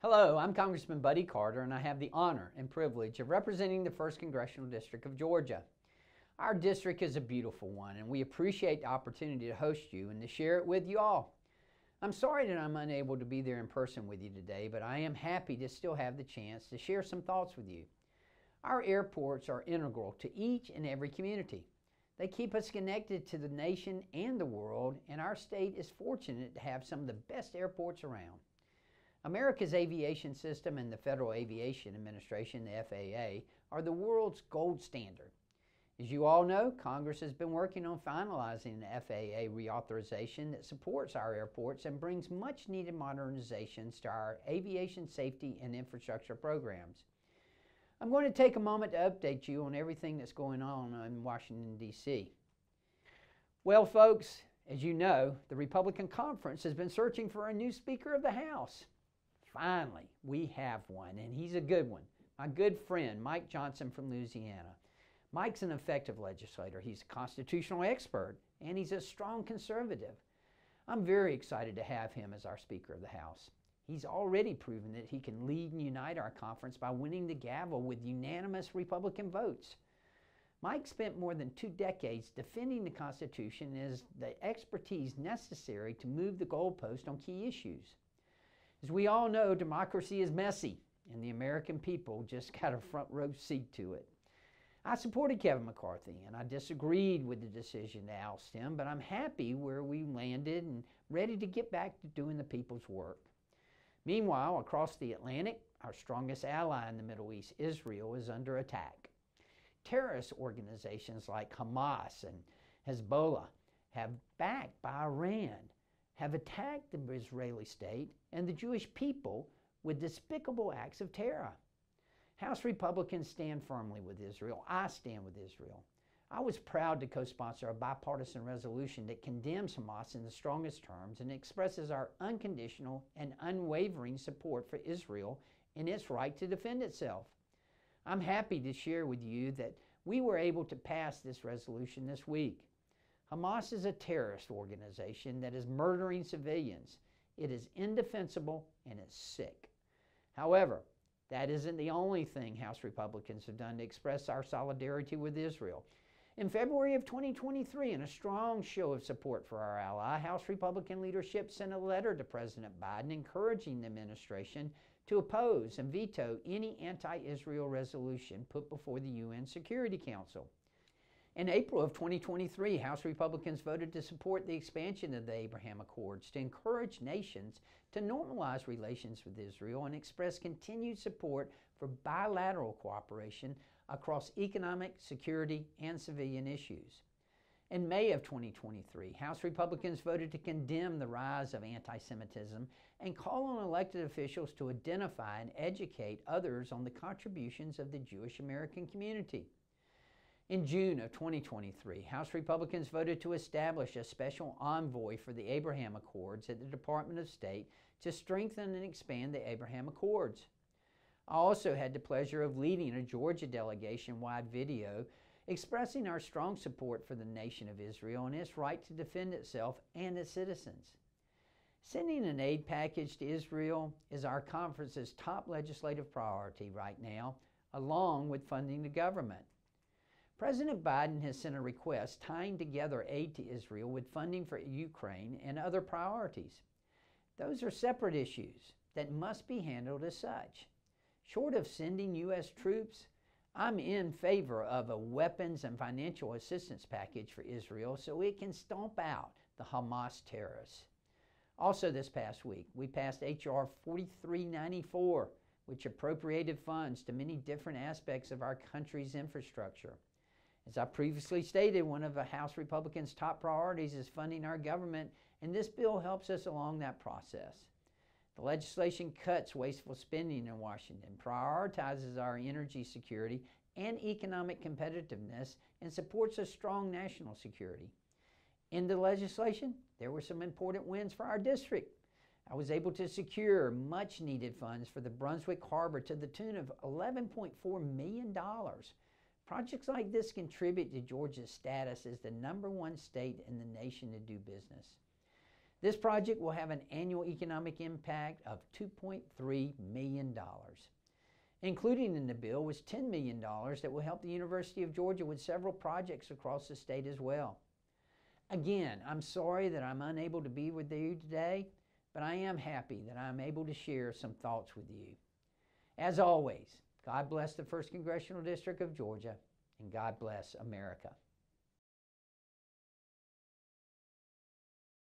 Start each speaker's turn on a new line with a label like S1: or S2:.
S1: Hello, I'm Congressman Buddy Carter, and I have the honor and privilege of representing the 1st Congressional District of Georgia. Our district is a beautiful one, and we appreciate the opportunity to host you and to share it with you all. I'm sorry that I'm unable to be there in person with you today, but I am happy to still have the chance to share some thoughts with you. Our airports are integral to each and every community. They keep us connected to the nation and the world, and our state is fortunate to have some of the best airports around. America's aviation system and the Federal Aviation Administration, the FAA, are the world's gold standard. As you all know, Congress has been working on finalizing the FAA reauthorization that supports our airports and brings much needed modernizations to our aviation safety and infrastructure programs. I'm going to take a moment to update you on everything that's going on in Washington, D.C. Well, folks, as you know, the Republican Conference has been searching for a new Speaker of the House. Finally, we have one, and he's a good one. My good friend, Mike Johnson from Louisiana. Mike's an effective legislator. He's a constitutional expert, and he's a strong conservative. I'm very excited to have him as our Speaker of the House. He's already proven that he can lead and unite our conference by winning the gavel with unanimous Republican votes. Mike spent more than 2 decades defending the Constitution and has the expertise necessary to move the goalpost on key issues. As we all know, democracy is messy, and the American people just got a front row seat to it. I supported Kevin McCarthy, and I disagreed with the decision to oust him, but I'm happy where we landed and ready to get back to doing the people's work. Meanwhile, across the Atlantic, our strongest ally in the Middle East, Israel, is under attack. Terrorist organizations like Hamas and Hezbollah, backed by Iran, have attacked the Israeli state and the Jewish people with despicable acts of terror. House Republicans stand firmly with Israel. I stand with Israel. I was proud to co-sponsor a bipartisan resolution that condemns Hamas in the strongest terms and expresses our unconditional and unwavering support for Israel in its right to defend itself. I'm happy to share with you that we were able to pass this resolution this week. Hamas is a terrorist organization that is murdering civilians. It is indefensible and it's sick. However, that isn't the only thing House Republicans have done to express our solidarity with Israel. In February of 2023, in a strong show of support for our ally, House Republican leadership sent a letter to President Biden encouraging the administration to oppose and veto any anti-Israel resolution put before the UN Security Council. In April of 2023, House Republicans voted to support the expansion of the Abraham Accords to encourage nations to normalize relations with Israel and express continued support for bilateral cooperation across economic, security, and civilian issues. In May of 2023, House Republicans voted to condemn the rise of anti-Semitism and call on elected officials to identify and educate others on the contributions of the Jewish American community. In June of 2023, House Republicans voted to establish a special envoy for the Abraham Accords at the Department of State to strengthen and expand the Abraham Accords. I also had the pleasure of leading a Georgia delegation-wide video expressing our strong support for the nation of Israel and its right to defend itself and its citizens. Sending an aid package to Israel is our conference's top legislative priority right now, along with funding the government. President Biden has sent a request tying together aid to Israel with funding for Ukraine and other priorities. Those are separate issues that must be handled as such. Short of sending U.S. troops, I'm in favor of a weapons and financial assistance package for Israel so it can stomp out the Hamas terrorists. Also this past week, we passed H.R. 4394, which appropriated funds to many different aspects of our country's infrastructure. As I previously stated, one of the House Republicans' top priorities is funding our government, and this bill helps us along that process. The legislation cuts wasteful spending in Washington, prioritizes our energy security and economic competitiveness, and supports a strong national security. In the legislation, there were some important wins for our district. I was able to secure much needed funds for the Brunswick Harbor to the tune of $11.4 million. Projects like this contribute to Georgia's status as the #1 state in the nation to do business. This project will have an annual economic impact of $2.3 million. Including in the bill was $10 million that will help the University of Georgia with several projects across the state as well. Again, I'm sorry that I'm unable to be with you today, but I am happy that I'm able to share some thoughts with you. As always, God bless the 1st Congressional District of Georgia, and God bless America.